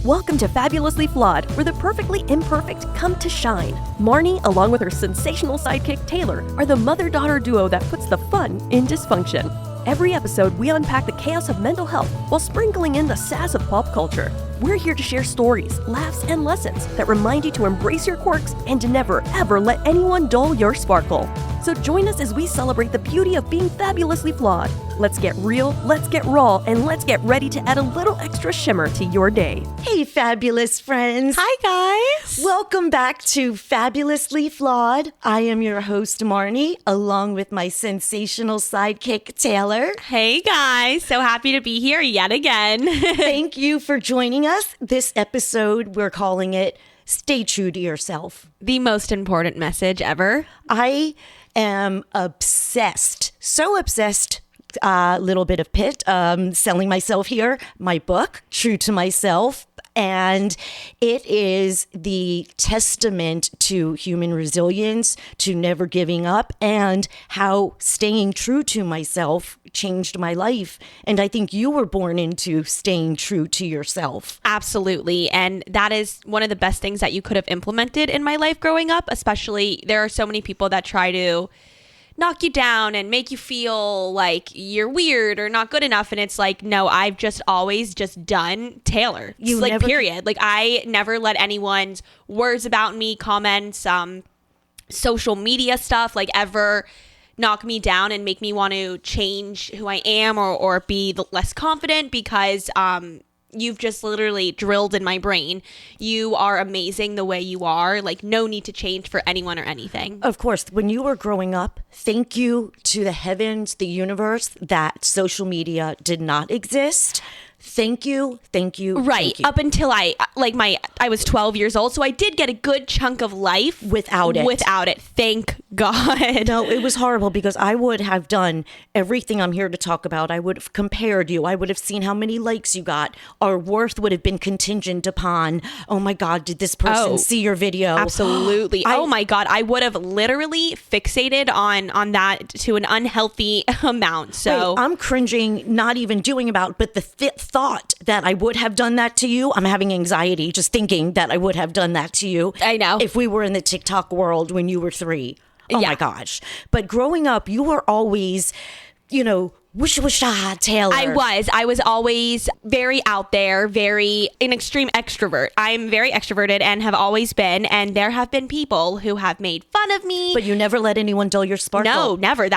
Welcome to Fabulously Flawed, where the perfectly imperfect come to shine. Marni, along with her sensational sidekick Taylor, are the mother-daughter duo that puts the fun in dysfunction. Every episode, we unpack the chaos of mental health while sprinkling in the sass of pop culture. We're here to share stories, laughs, and lessons that remind you to embrace your quirks and to never, ever let anyone dull your sparkle. So join us as we celebrate the beauty of being fabulously flawed. Let's get real, let's get raw, and let's get ready to add a little extra shimmer to your day. Hey, fabulous friends. Hi, guys. Welcome back to Fabulously Flawed. I am your host, Marni, along with my sensational sidekick, Taylor. Hey, guys. So happy to be here yet again. Thank you for joining us. This episode, we're calling it Stay True to Yourself. The most important message ever. I am obsessed, so obsessed. Little bit of pit, selling myself here, my book, True to Myself. And it is the testament to human resilience, to never giving up, and how staying true to myself changed my life. And I think you were born into staying true to yourself. Absolutely. And that is one of the best things that you could have implemented in my life growing up. Especially, there are so many people that try to knock you down and make you feel like you're weird or not good enough. And it's like, no, I've just always just done Taylor. You like, never... period. Like, I never let anyone's words about me, comments, social media stuff, like, ever knock me down and make me want to change who I am or be less confident, because you've just literally drilled in my brain. You are amazing the way you are. Like, no need to change for anyone or anything. Of course, when you were growing up, thank you to the heavens, the universe, that social media did not exist. Thank you. Right. Thank you. Up until I was 12 years old. So I did get a good chunk of life without it. Thank God. No, it was horrible, because I would have done everything I'm here to talk about. I would have compared you. I would have seen how many likes you got. Our worth would have been contingent upon, oh my God, did this person see your video? Absolutely. Oh my God. I would have literally fixated on that to an unhealthy amount. So wait, I'm cringing, not even doing about, but the thought that I would have done that to you, I'm having anxiety just thinking that I would have done that to you. I know. If we were in the TikTok world when you were 3. Oh yeah. My gosh. But growing up, you were always, whoosh-whoosh-ah, Taylor. I was always very out there, an extreme extrovert. I'm very extroverted and have always been. And there have been people who have made fun of me. But you never let anyone dull your sparkle. No, never.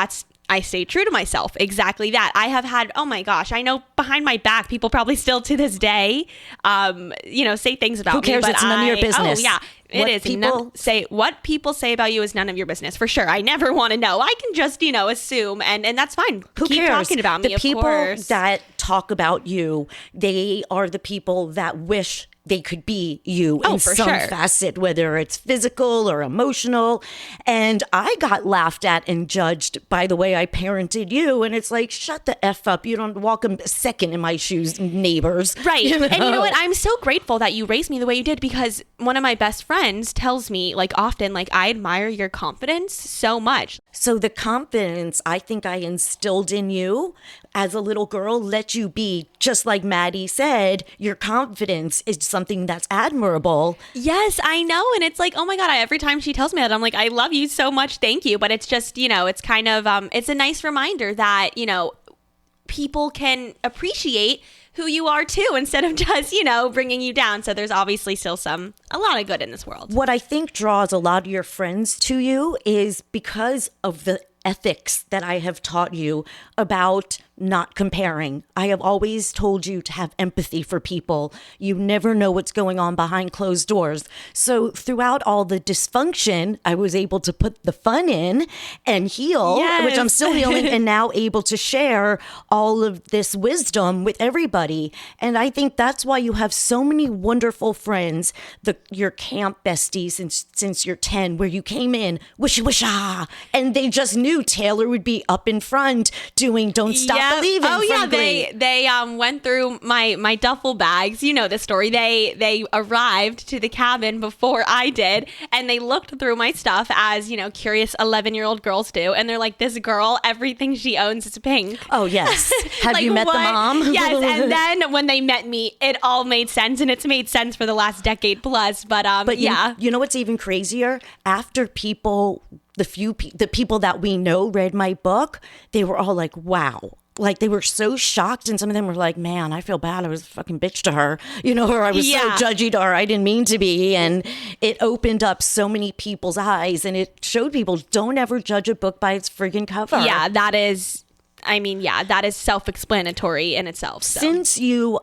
I stay true to myself. Exactly that. I have had, oh my gosh, I know behind my back, people probably still to this day, say things about me. Who cares? It's none of your business. Oh yeah, it is. What people say about you is none of your business, for sure. I never want to know. I can just, assume, and that's fine. Who Keep cares? talking about me, the of people course. that talk about you, they are the people that wish they could be you in some facet, whether it's physical or emotional. And I got laughed at and judged by the way I parented you. And it's like, shut the F up. You don't walk a second in my shoes, neighbors. Right. And you know what? I'm so grateful that you raised me the way you did, because one of my best friends tells me, like, often, like, I admire your confidence so much. So the confidence I think I instilled in you as a little girl, let you be, just like Maddie said, your confidence is something that's admirable. Yes, I know. And it's like, oh my God, every time she tells me that, I'm like, I love you so much. Thank you. But it's just, it's kind of, it's a nice reminder that, people can appreciate who you are too, instead of just, bringing you down. So there's obviously still a lot of good in this world. What I think draws a lot of your friends to you is because of the ethics that I have taught you about not comparing. I have always told you to have empathy for people. You never know what's going on behind closed doors. So throughout all the dysfunction, I was able to put the fun in and heal, which I'm still healing, and now able to share all of this wisdom with everybody. And I think that's why you have so many wonderful friends, your camp besties since you're 10, where you came in, wishy-wisha, and they just knew do. Taylor would be up in front doing "Don't Stop Believing." Oh yeah, from Glee. they went through my duffel bags. You know the story. They arrived to the cabin before I did, and they looked through my stuff as curious 11-year-old girls do, and they're like, "This girl, everything she owns is pink." Oh yes. Have Like, you met the mom? Yes, and then when they met me, it all made sense, and it's made sense for the last decade plus. But yeah, you know what's even crazier? After the people that we know read my book, they were all like, wow. Like, they were so shocked, and some of them were like, man, I feel bad. I was a fucking bitch to her, or I was so judgy to her. I didn't mean to be. And it opened up so many people's eyes, and it showed people, don't ever judge a book by its friggin' cover. Yeah, that is self-explanatory in itself. So. Since you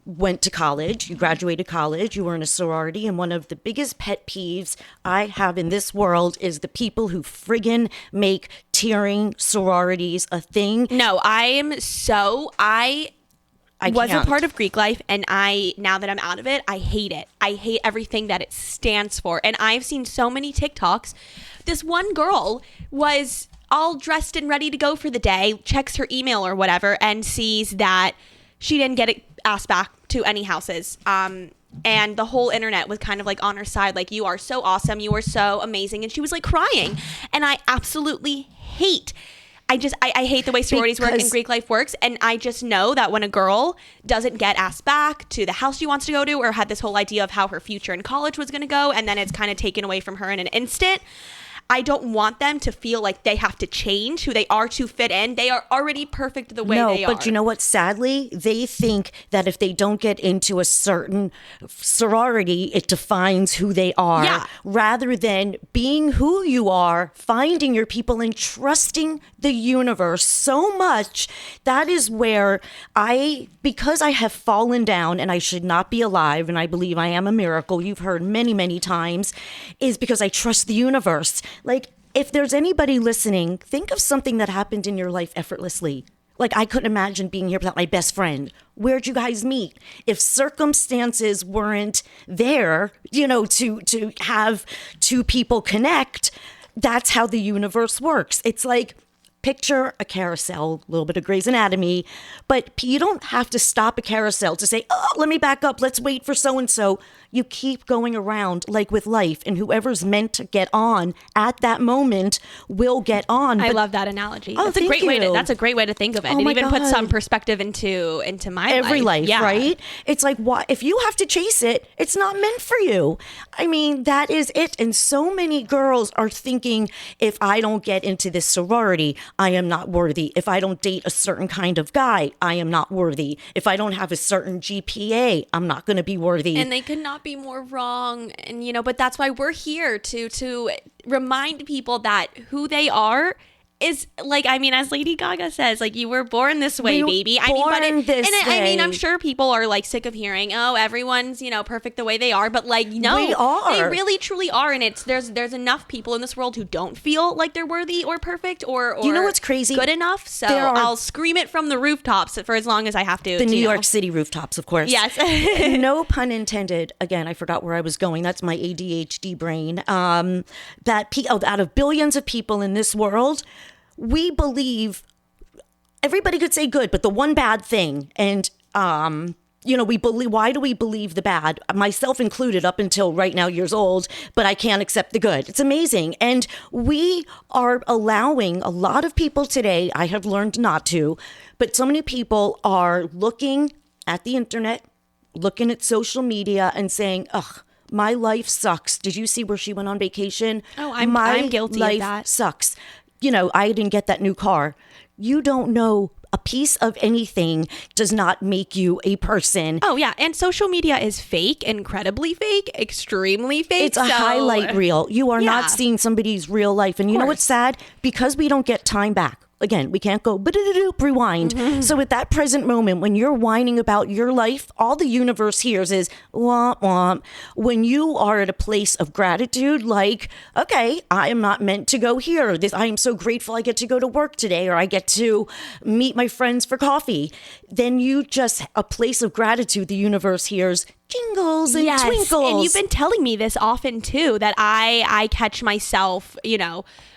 went to college, you graduated college, you were in a sorority, and one of the biggest pet peeves I have in this world is the people who friggin' make tiering sororities a thing. No, I was a part of Greek life, and now that I'm out of it, I hate it. I hate everything that it stands for. And I've seen so many TikToks. This one girl was all dressed and ready to go for the day, checks her email or whatever, and sees that she didn't get it asked back to any houses. And the whole internet was kind of like on her side, like, you are so awesome, you are so amazing. And she was like crying. And I absolutely hate I hate the way sororities work and Greek life works. And I just know that when a girl doesn't get asked back to the house she wants to go to, or had this whole idea of how her future in college was going to go, and then it's kind of taken away from her in an instant, I don't want them to feel like they have to change who they are to fit in. They are already perfect the way they are. No, but you know what? Sadly, they think that if they don't get into a certain sorority, it defines who they are. Yeah. Rather than being who you are, finding your people, and trusting the universe so much. That is where because I have fallen down and I should not be alive, and I believe I am a miracle, you've heard many, many times, is because I trust the universe. Like, if there's anybody listening, think of something that happened in your life effortlessly. Like, I couldn't imagine being here without my best friend. Where'd you guys meet? If circumstances weren't there, to have two people connect, that's how the universe works. It's like, picture a carousel, a little bit of Grey's Anatomy, but you don't have to stop a carousel to say, oh, let me back up. Let's wait for so-and-so. You keep going around like with life, and whoever's meant to get on at that moment will get on. I love that analogy. Oh, that's a great way to think of it. Oh, it my even God. puts some perspective into my every life, yeah. right? It's like, what if you have to chase it? It's not meant for you. I mean, that is it. And so many girls are thinking, if I don't get into this sorority, I am not worthy. If I don't date a certain kind of guy, I am not worthy. If I don't have a certain GPA, I'm not going to be worthy. And they could not be more wrong. And but that's why we're here to remind people that who they are is, like, I mean, as Lady Gaga says, like, you were born this way, baby. I mean, I'm sure people are like sick of hearing, oh, everyone's perfect the way they are, but like, no, we are. They really truly are. And there's enough people in this world who don't feel like they're worthy or perfect or you know what's crazy? Good enough. So I'll scream it from the rooftops for as long as I have to. The New York City rooftops, of course. Yes. No pun intended. Again, I forgot where I was going. That's my ADHD brain. Out of billions of people in this world, we believe everybody could say good, but the one bad thing. And, we believe, why do we believe the bad? Myself included, up until right now, years old, but I can't accept the good. It's amazing. And we are allowing a lot of people today, I have learned not to, but so many people are looking at the internet, looking at social media and saying, ugh, my life sucks. Did you see where she went on vacation? Oh, I'm guilty of that. My life sucks. I didn't get that new car. You don't know. A piece of anything does not make you a person. Oh, yeah. And social media is fake, incredibly fake, extremely fake. It's a highlight reel. You are not seeing somebody's real life. And you know what's sad? Because we don't get time back. Again, we can't go rewind. Mm-hmm. So at that present moment, when you're whining about your life, all the universe hears is womp womp. When you are at a place of gratitude, like, okay, I am not meant to go here. I am so grateful I get to go to work today, or I get to meet my friends for coffee. Then a place of gratitude, the universe hears, jingles and twinkles. And you've been telling me this often too, that I catch myself,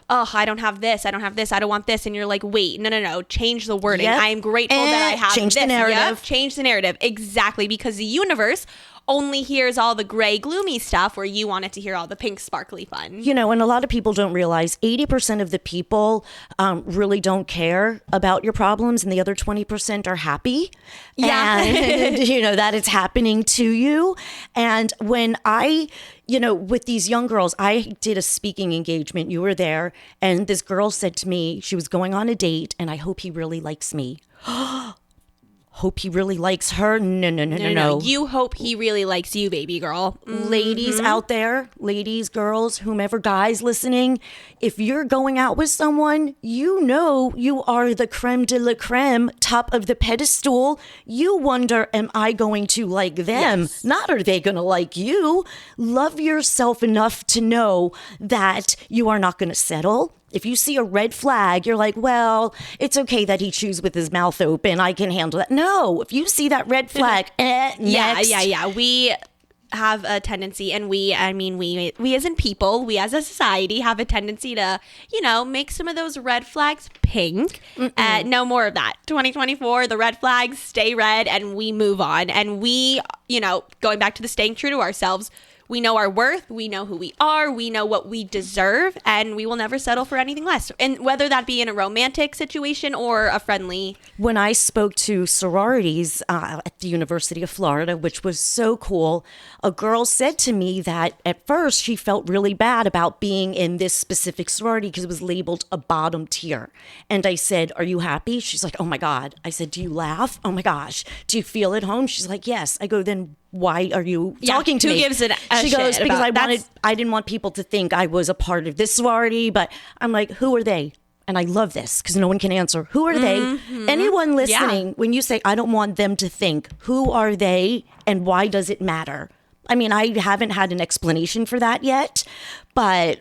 oh, I don't have this, I don't want this. And you're like, wait, no, change the wording. Yep. I am grateful that I have change this. the narrative. Yep, change the narrative. Exactly, because the universe only hears all the gray, gloomy stuff where you want it to hear all the pink, sparkly fun. And a lot of people don't realize 80% of the people really don't care about your problems, and the other 20% are happy. Yeah. And, that it's happening to you. And when I, with these young girls, I did a speaking engagement. You were there. And this girl said to me, she was going on a date, and I hope he really likes me. Hope he really likes her. No. You hope he really likes you, baby girl. Ladies out there, ladies, girls, whomever, guys listening, if you're going out with someone, you are the creme de la creme, top of the pedestal. You wonder, am I going to like them? Yes. Not are they going to like you? Love yourself enough to know that you are not going to settle. If you see a red flag, you're like, well, it's okay that he chews with his mouth open. I can handle that. No, if you see that red flag, next. Yeah. We have a tendency, and we as in people, we as a society have a tendency to, make some of those red flags pink. No more of that. 2024, the red flags stay red, and we move on. And we, going back to the staying true to ourselves, we know our worth, we know who we are, we know what we deserve, and we will never settle for anything less. And whether that be in a romantic situation or a friendly. When I spoke to sororities at the University of Florida, which was so cool, a girl said to me that at first she felt really bad about being in this specific sorority because it was labeled a bottom tier. And I said, are you happy? She's like, oh my God. I said, do you laugh? Oh my gosh. Do you feel at home? She's like, yes. I go, then why are you talking to me? Who gives it a She goes, shit because about I didn't want people to think I was a part of this sorority, but I'm like, who are they? And I love this because no one can answer. Who are they? Anyone listening, when you say, I don't want them to think, who are they and why does it matter? I mean, I haven't had an explanation for that yet, but,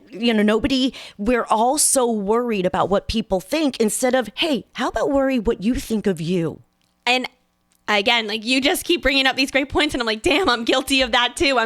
we're all so worried about what people think instead of, hey, how about worry what you think of you? And again, like, you just keep bringing up these great points, and I'm like, damn, I'm guilty of that too.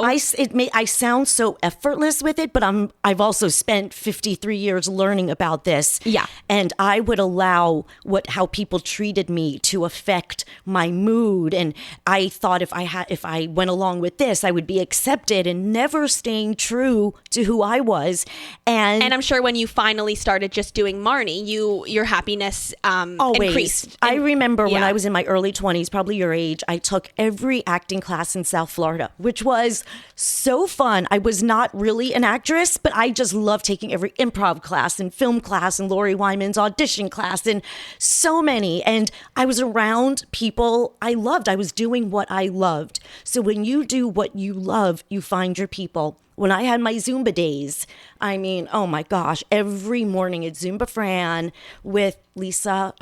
I sound so effortless with it, but I've also spent 53 years learning about this. Yeah. And I would allow how people treated me to affect my mood. And I thought if I went along with this, I would be accepted, and never staying true to who I was. And I'm sure when you finally started just doing Marni, your happiness always increased. I remember when I was in my early 20s, probably your age, I took every acting class in South Florida, which was so fun. I was not really an actress, but I just loved taking every improv class and film class and Lori Wyman's audition class and so many. And I was around people I loved. I was doing what I loved. So when you do what you love, you find your people. When I had my Zumba days, I mean, oh my gosh, every morning at Zumba Fran with Lisa.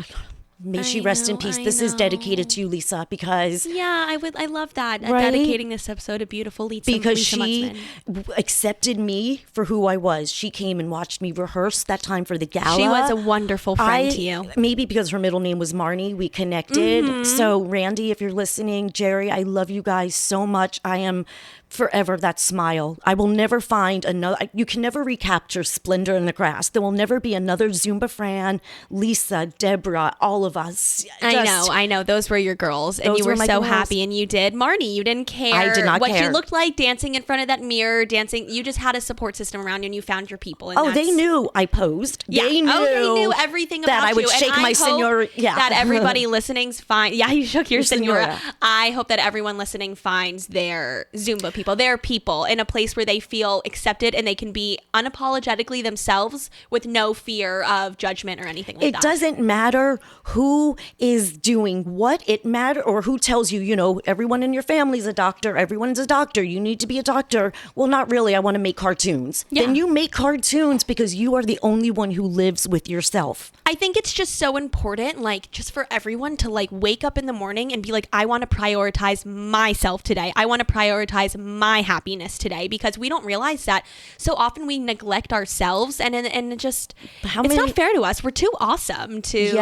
May she rest in peace. This is dedicated to you, Lisa, because I love that. Right? Dedicating this episode to beautiful Lisa. Because Lisa she Mutzman. accepted me for who I was. She came and watched me rehearse that time for the gala. She was a wonderful friend to you. Maybe because her middle name was Marni, we connected. So Randy, if you're listening, Jerry, I love you guys so much. I am forever that smile. I will never find another. You can never recapture splendor in the grass. There will never be another Zumba Fran, Lisa, Deborah, all of us. I know. Those were your girls, and you were so happy, and you did Marni. You didn't care. I did not what care. you looked like dancing in front of that mirror, dancing. You just had a support system around you, and you found your people. And they knew I posed. Yeah. They knew everything that about I would you. shake and my senora. Yeah. That everybody listening's fine. Yeah, you shook your senora. Senora. I hope that everyone listening finds their Zumba people, their people, in a place where they feel accepted and they can be unapologetically themselves with no fear of judgment or anything like that. It doesn't matter who is doing what. It matters, or who tells you, everyone in your family is a doctor. Everyone's a doctor. You need to be a doctor. Well, not really. I want to make cartoons. Yeah. Then you make cartoons because you are the only one who lives with yourself. I think it's just so important, like, just for everyone to, like, wake up in the morning and be like, I want to prioritize myself today. I want to prioritize my happiness today, because we don't realize that so often we neglect ourselves, and just it's not fair to us. We're too awesome to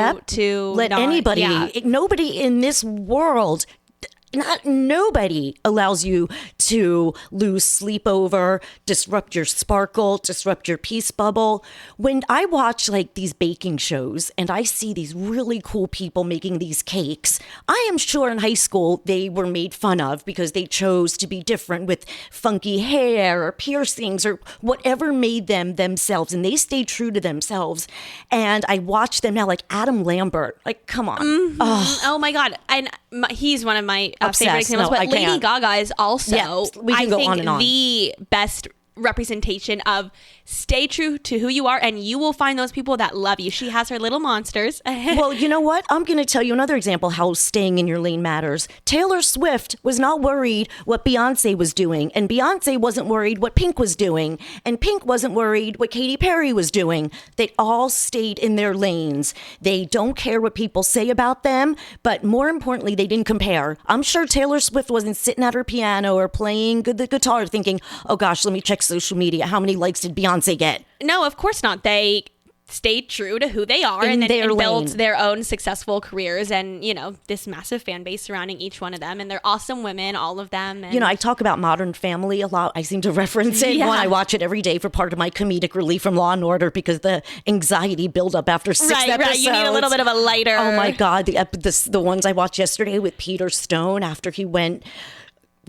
let not, anybody, nobody in this world. Nobody allows you to lose sleep over, disrupt your sparkle, disrupt your peace bubble. When I watch like these baking shows and I see these really cool people making these cakes, I am sure in high school they were made fun of because they chose to be different with funky hair or piercings or whatever made them themselves, and they stayed true to themselves. And I watch them now, like Adam Lambert, like, come on. Mm-hmm. Oh my God. And he's one of my favorite examples, No, but I Lady can't. Gaga is also, we can I go think, on and on. the best representation of stay true to who you are and you will find those people that love you. She has her little monsters. Well, you know what? I'm going to tell you another example how staying in your lane matters. Taylor Swift was not worried what Beyonce was doing, and Beyonce wasn't worried what Pink was doing, and Pink wasn't worried what Katy Perry was doing. They all stayed in their lanes. They don't care what people say about them, but more importantly, they didn't compare. I'm sure Taylor Swift wasn't sitting at her piano or playing the guitar thinking, oh gosh, let me check social media. How many likes did Beyonce get? No, of course not. They stayed true to who they are In and their then built lane. their own successful careers and, this massive fan base surrounding each one of them. And they're awesome women, all of them. And I talk about Modern Family a lot. I seem to reference it. Yeah. When I watch it every day for part of my comedic relief from Law and Order because the anxiety build up after 6 episodes. Right. You need a little bit of a lighter. Oh my God. The ones I watched yesterday with Peter Stone after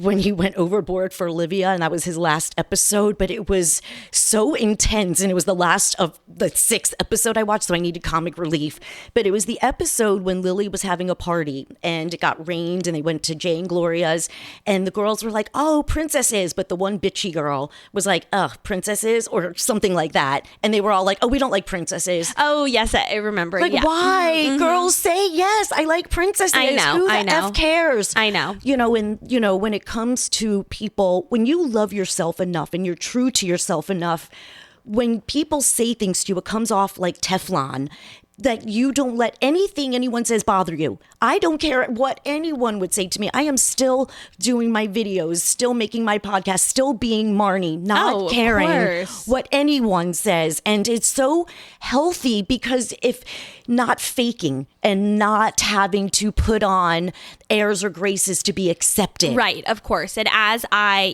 when he went overboard for Olivia, and that was his last episode, but it was so intense, and it was the last of the 6th episode I watched, so I needed comic relief. But it was the episode when Lily was having a party, and it got rained, and they went to Jay and Gloria's, and the girls were like, oh, princesses, but the one bitchy girl was like, ugh, princesses, or something like that, and they were all like, oh, we don't like princesses. Oh, yes, I remember. Like, yeah. why? Mm-hmm. Girls say, yes, I like princesses. I know, Who the I know. F cares? I know. When it comes to people, when you love yourself enough and you're true to yourself enough, when people say things to you, it comes off like Teflon, that you don't let anything anyone says bother you. I don't care what anyone would say to me. I am still doing my videos, still making my podcast, still being Marni, not caring what anyone says. And it's so healthy because if not faking and not having to put on airs or graces to be accepted. Right, of course. And as I,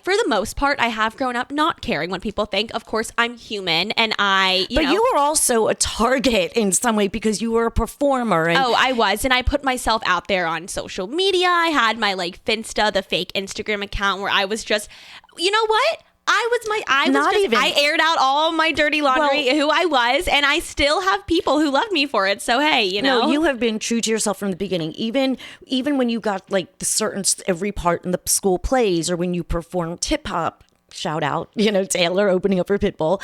for the most part, I have grown up not caring what people think. Of course, I'm human and But you were also a target in some way because you were a performer. And I was. And I put myself out there on social media. I had my Finsta, the fake Instagram account where I was just, you know what? I aired out all my dirty laundry, who I was, and I still have people who love me for it. So, hey, No, you have been true to yourself from the beginning. Even when you got every part in the school plays or when you performed hip hop. Shout out, Taylor opening up her Pitbull,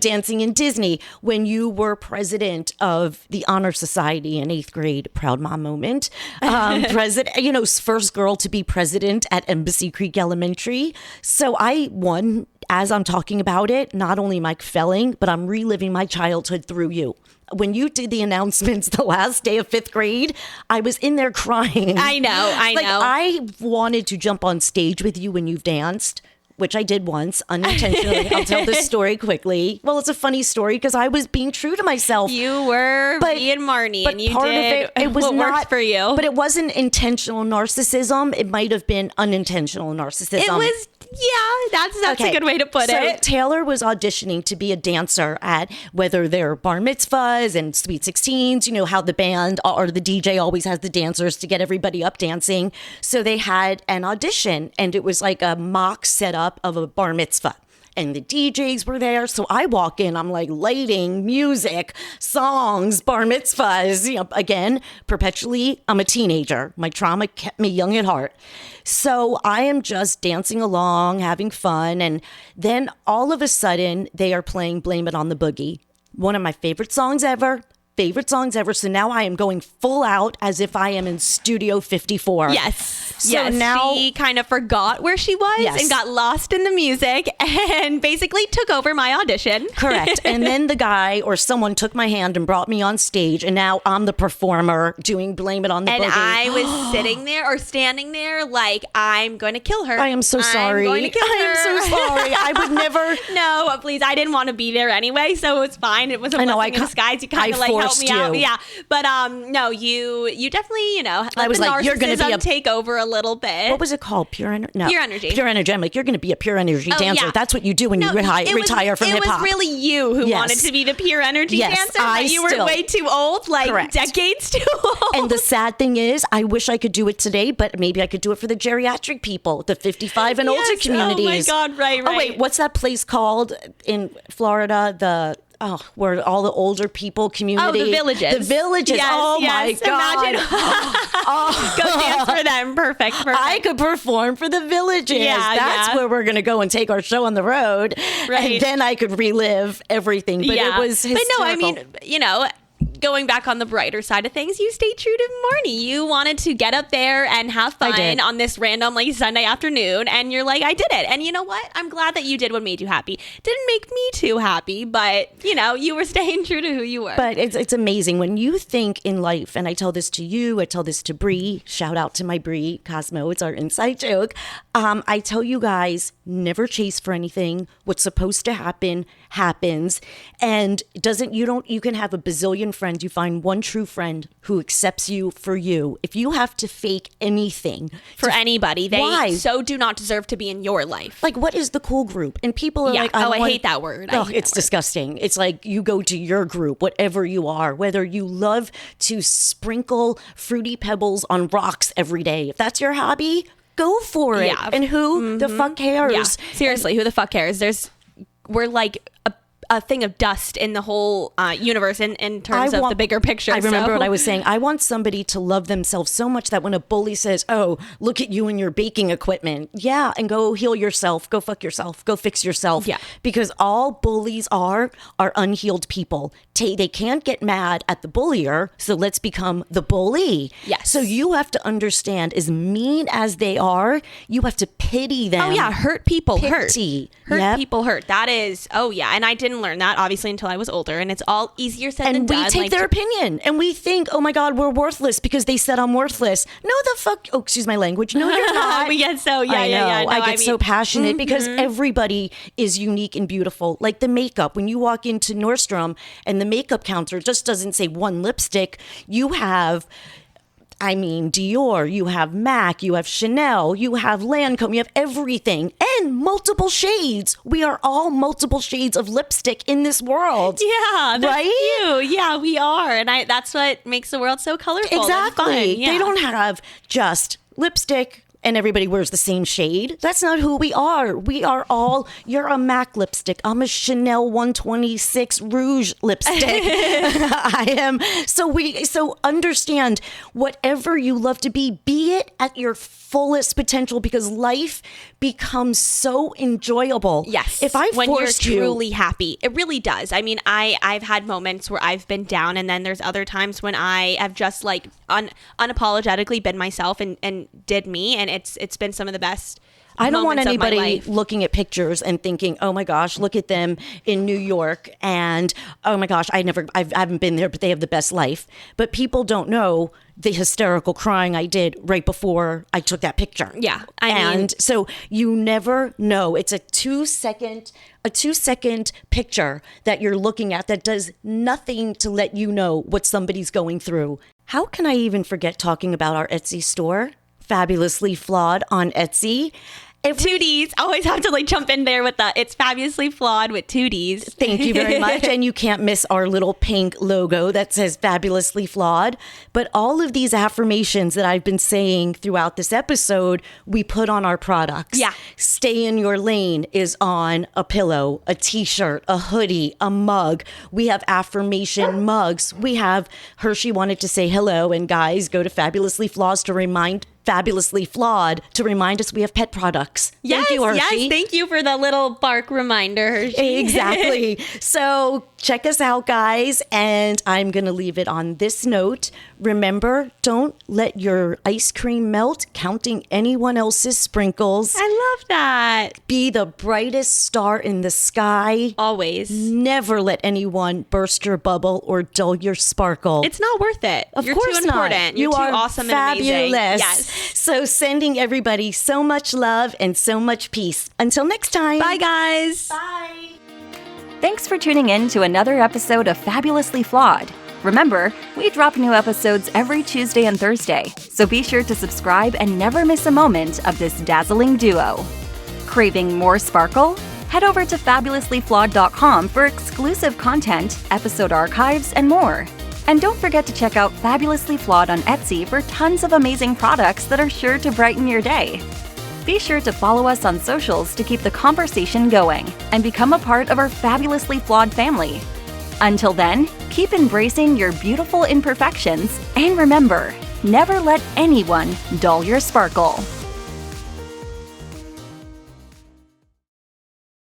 dancing in Disney, when you were president of the Honor Society in 8th grade, proud mom moment, first girl to be president at Embassy Creek Elementary. So I won, as I'm talking about it, not only am I felling, but I'm reliving my childhood through you. When you did the announcements the last day of 5th grade, I was in there crying. I know. I wanted to jump on stage with you when you've danced, which I did once unintentionally. I'll tell this story quickly. Well, it's a funny story because I was being true to myself. You were being Marni, and you part did of it was what not worked for you. But it wasn't intentional narcissism. It might have been unintentional narcissism. It was. Yeah, that's a good way to put it. Taylor was auditioning to be a dancer at whether they're bar mitzvahs and sweet 16s, how the band or the DJ always has the dancers to get everybody up dancing. So they had an audition and it was like a mock setup of a bar mitzvah. And the DJs were there. So I walk in, I'm like lighting, music, songs, bar mitzvahs. Again, perpetually, I'm a teenager. My trauma kept me young at heart. So I am just dancing along, having fun. And then all of a sudden, they are playing Blame It on the Boogie. One of my favorite songs ever. So now I am going full out as if I am in Studio 54. Yes. So now she kind of forgot where she was and got lost in the music and basically took over my audition. Correct. And then the guy or someone took my hand and brought me on stage, and now I'm the performer doing Blame It on the Boogie. And I was sitting there or standing there like, I'm going to kill her. I am so sorry. I'm going to kill her. I am so sorry. I would never. No, please. I didn't want to be there anyway, so it was fine. It was a blessing in disguise. You kind of forced help me out. you. Yeah, but no, you definitely, let I was the like, you're gonna be narcissism a- take over a little bit. What was it called? Pure energy? No. Pure energy. Pure energy. I'm like, you're going to be a pure energy dancer. yeah. That's what you do when you retire from hip hop. It was really you who Yes. wanted to be the pure energy Yes, dancer, I but you were still- way too old, like Correct. decades too old. And the sad thing is, I wish I could do it today, but maybe I could do it for the geriatric people, the 55 and older Yes. communities. Oh my God, right. Oh wait, what's that place called in Florida? Where all the older people community. Oh, the villages. The villages. Yes, oh my yes. God. Imagine. Go dance for them. Perfect. I could perform for the villages. Yeah, That's yeah. where we're going to go and take our show on the road. Right. And then I could relive everything. But it was hysterical. But no, I mean, going back on the brighter side of things, you stayed true to Marni. You wanted to get up there and have I did. fun on this random Sunday afternoon, and you're like, I did it. And you know what? I'm glad that you did what made you happy. Didn't make me too happy, but you were staying true to who you were. But it's amazing when you think in life, and I tell this to you, I tell this to Bree, shout out to my Bree, Cosmo, it's our inside joke. I tell you guys, never chase for anything. What's supposed to happen happens. And you can have a bazillion friends. You find one true friend who accepts you for you. If you have to fake anything for anybody, they why? so do not deserve to be in your life. Like, what is the cool group? And people are Yeah. like, I hate that word. I Oh, hate it's that word. disgusting. It's like you go to your group, whatever you are, whether you love to sprinkle fruity pebbles on rocks every day. If that's your hobby, go for it. Yeah. And who the fuck cares? Yeah, seriously, who the fuck cares? We're like a thing of dust in the whole universe in terms of the bigger picture. I remember so. what I was saying. I want somebody to love themselves so much that when a bully says, oh, look at you and your baking equipment. Yeah. And go heal yourself. Go fuck yourself. Go fix yourself. Yeah. Because all bullies are unhealed people. They can't get mad at the bullier. So let's become the bully. Yes. So you have to understand, as mean as they are, you have to pity them. Oh yeah, hurt people Pity. hurt Yep. people hurt. That is, oh yeah, and I didn't learn that obviously until I was older, and it's all easier said than And done. we take their opinion and we think, oh my God, we're worthless because they said I'm worthless. No, the fuck. Oh, excuse my language. No, you're not. We get so yeah. No, I get so mean, passionate because everybody is unique and beautiful. Like the makeup. When you walk into Nordstrom and the makeup counter just doesn't say one lipstick, you have Dior, you have MAC, you have Chanel, you have Lancome, you have everything and multiple shades. We are all multiple shades of lipstick in this world. Yeah, that's right? cute. Yeah, we are, and that's what makes the world so colorful. Exactly. And fun. Yeah. They don't have just lipstick and everybody wears the same shade. That's not who we are. We are all, you're a MAC lipstick. I'm a Chanel 126 Rouge lipstick. I am. So understand whatever you love to be it at your fullest potential because life becomes so enjoyable. Yes. If I when you're forced you, truly happy, it really does. I mean, I've had moments where I've been down, and then there's other times when I have just like unapologetically been myself and did me, and it's been some of the best. I don't want moments of my anybody life. looking at pictures and thinking, "Oh my gosh, look at them in New York," and "Oh my gosh, I haven't been there, but they have the best life." But people don't know the hysterical crying I did right before I took that picture. Yeah, and so you never know. It's a 2-second picture that you're looking at that does nothing to let you know what somebody's going through. How can I even forget talking about our Etsy store? Fabulously Flawed on Etsy. Two Ds. Always have to like jump in there with the it's fabulously flawed with 2 Ds. Thank you very much. And you can't miss our little pink logo that says Fabulously Flawed. But all of these affirmations that I've been saying throughout this episode, we put on our products. Yeah. Stay in your lane is on a pillow, a t-shirt, a hoodie, a mug. We have affirmation mugs. We have Hershey wanted to say hello. And guys, go to Fabulously Flawed to remind us we have pet products. Yes, Thank you, Hershey. yes. Thank you for the little bark reminder, Hershey. Exactly. So check us out, guys. And I'm going to leave it on this note. Remember, don't let your ice cream melt counting anyone else's sprinkles. I love that. Be the brightest star in the sky. Always. Never let anyone burst your bubble or dull your sparkle. It's not worth it. Of You're course too important. not. You're You too are awesome fabulous. and amazing. Yes. So sending everybody so much love and so much peace. Until next time. Bye, guys. Bye. Thanks for tuning in to another episode of Fabulously Flawed. Remember, we drop new episodes every Tuesday and Thursday, so be sure to subscribe and never miss a moment of this dazzling duo. Craving more sparkle? Head over to fabulouslyflawed.com for exclusive content, episode archives, and more. And don't forget to check out Fabulously Flawed on Etsy for tons of amazing products that are sure to brighten your day. Be sure to follow us on socials to keep the conversation going and become a part of our Fabulously Flawed family. Until then, keep embracing your beautiful imperfections and remember, never let anyone dull your sparkle.